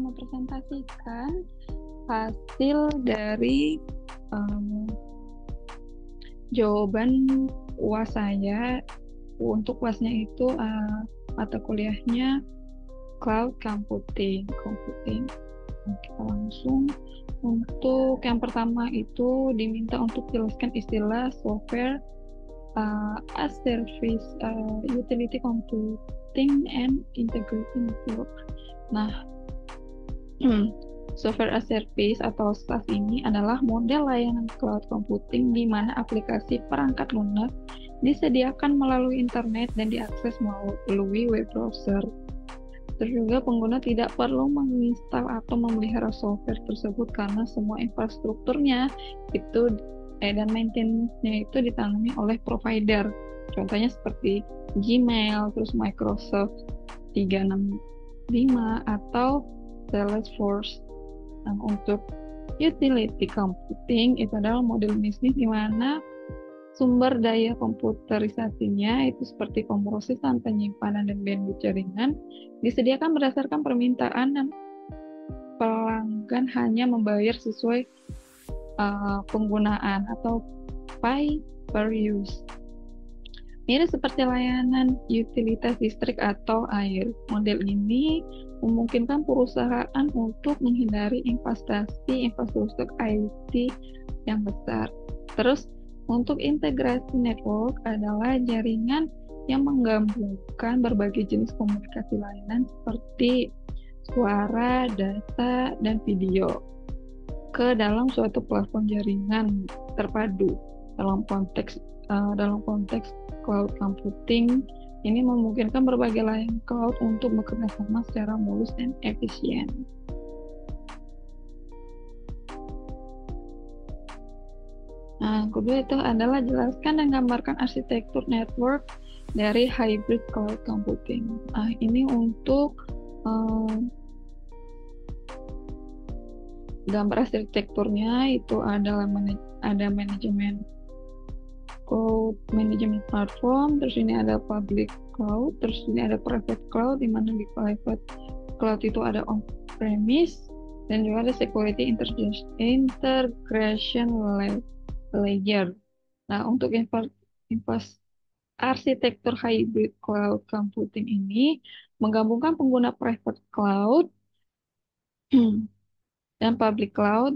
akan mempresentasikan hasil dari jawaban UAS saya. Untuk UASnya itu mata kuliahnya Cloud Computing. Kita langsung untuk yang pertama itu diminta untuk jelaskan istilah software as service, utility computing and integrating network. Nah, software as service atau SaaS ini adalah model layanan cloud computing di mana aplikasi perangkat lunak disediakan melalui internet dan diakses melalui web browser. Terus juga pengguna tidak perlu menginstal atau memelihara software tersebut karena semua infrastrukturnya itu dan maintenance-nya itu ditangani oleh provider. Contohnya seperti Gmail, terus Microsoft 365 atau Salesforce. Nah, untuk utility computing itu adalah model bisnis di mana sumber daya komputerisasinya itu seperti pemrosesan, penyimpanan, dan bandwidth jaringan disediakan berdasarkan permintaan dan pelanggan hanya membayar sesuai penggunaan atau pay per use. Mirip seperti layanan utilitas listrik atau air. Model ini memungkinkan perusahaan untuk menghindari investasi infrastruktur IT yang besar. Terus untuk integrasi network adalah jaringan yang menggabungkan berbagai jenis komunikasi layanan seperti suara, data, dan video ke dalam suatu platform jaringan terpadu. Dalam konteks cloud computing ini memungkinkan berbagai layanan cloud untuk bekerja sama secara mulus dan efisien. Nah, kedua itu adalah jelaskan dan gambarkan arsitektur network dari hybrid cloud computing. Nah, ini untuk gambar arsitekturnya itu adalah ada manajemen cloud, manajemen platform, terus ini ada public cloud, terus ini ada private cloud, di mana di private cloud itu ada on-premise, dan juga ada security integration layer. Nah, untuk arsitektur hybrid cloud computing ini menggabungkan pengguna private cloud dan public cloud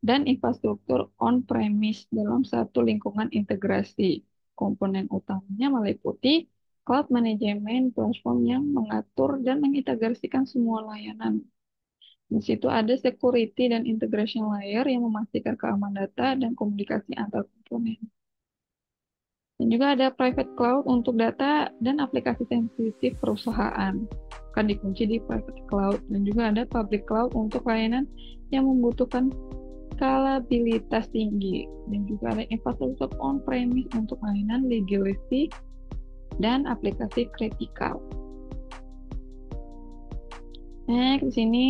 dan infrastruktur on-premise dalam satu lingkungan integrasi. Komponen utamanya meliputi cloud management platform yang mengatur dan mengintegrasikan semua layanan. Di situ ada security dan integration layer yang memastikan keamanan data dan komunikasi antar komponen. Dan juga ada private cloud untuk data dan aplikasi sensitif perusahaan. Akan dikunci di private cloud. Dan juga ada public cloud untuk layanan yang membutuhkan skalabilitas tinggi. Dan juga ada infrastruktur on-premise untuk layanan legacy dan aplikasi kritikal. Nah, di sini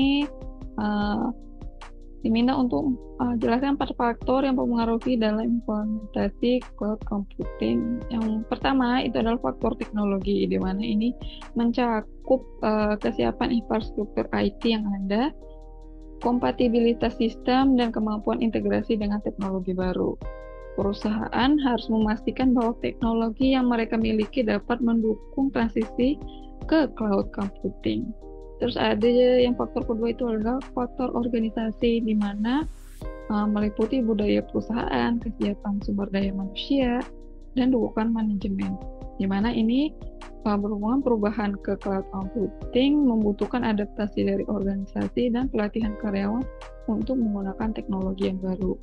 diminta untuk jelaskan 4 faktor yang mempengaruhi dalam implementasi cloud computing. Yang pertama itu adalah faktor teknologi, di mana ini mencakup kesiapan infrastruktur IT yang ada, kompatibilitas sistem, dan kemampuan integrasi dengan teknologi baru. Perusahaan harus memastikan bahwa teknologi yang mereka miliki dapat mendukung transisi ke cloud computing. Terus ada yang faktor kedua itu adalah faktor organisasi, di mana meliputi budaya perusahaan, kesiapan sumber daya manusia, dan dukungan manajemen. Di mana ini berhubungan perubahan ke cloud computing membutuhkan adaptasi dari organisasi dan pelatihan karyawan untuk menggunakan teknologi yang baru.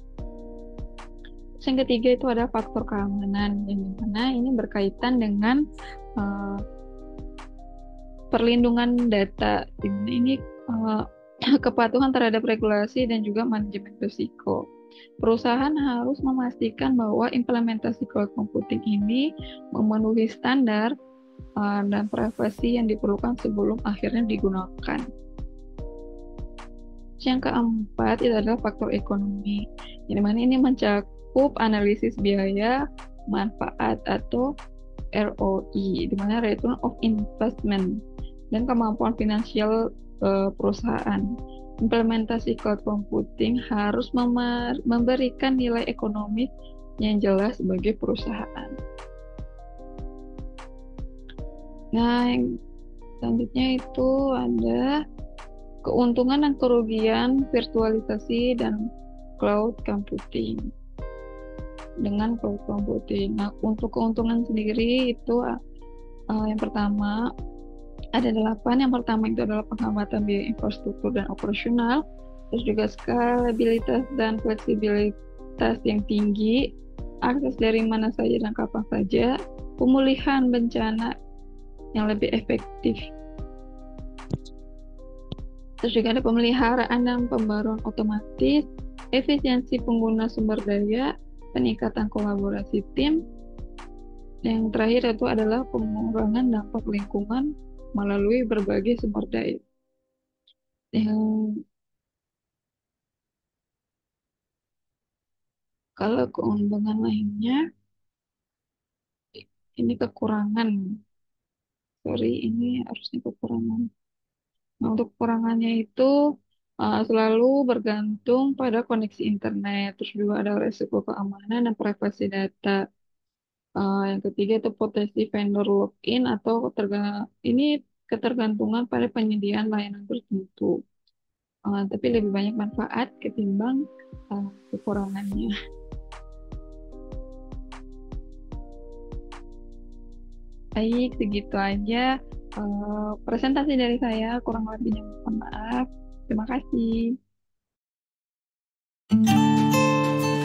Terus yang ketiga itu ada faktor keamanan, yang dimana ini berkaitan dengan perlindungan data, dimana ini kepatuhan terhadap regulasi dan juga manajemen risiko. Perusahaan harus memastikan bahwa implementasi cloud computing ini memenuhi standar dan privasi yang diperlukan sebelum akhirnya digunakan. Yang keempat itu adalah faktor ekonomi, di mana ini mencakup analisis biaya manfaat atau ROI, di mana return of investment, dan kemampuan finansial perusahaan. Implementasi cloud computing harus memberikan nilai ekonomis yang jelas bagi perusahaan. Nah, yang selanjutnya itu ada keuntungan dan kerugian virtualisasi dan cloud computing. Dengan cloud computing. Nah, untuk keuntungan sendiri itu yang pertama ada 8. Yang pertama itu adalah penghematan biaya infrastruktur dan operasional, terus juga skalabilitas dan fleksibilitas yang tinggi, akses dari mana saja dan kapan saja, pemulihan bencana yang lebih efektif. Terus juga ada pemeliharaan dan pembaruan otomatis, efisiensi pengguna sumber daya, peningkatan kolaborasi tim. Yang terakhir itu adalah pengurangan dampak lingkungan melalui berbagai sumber daya. Yang kalau keuntungan lainnya, ini kekurangan. Sorry, ini harusnya kekurangan. Nah, untuk kekurangannya itu selalu bergantung pada koneksi internet. Terus juga ada resiko keamanan dan privasi data. Yang ketiga itu potensi vendor login atau ini ketergantungan pada penyediaan layanan tertentu. Tapi lebih banyak manfaat ketimbang kekurangannya. Baik, segitu aja presentasi dari saya. Kurang lebihnya mohon maaf. Terima kasih.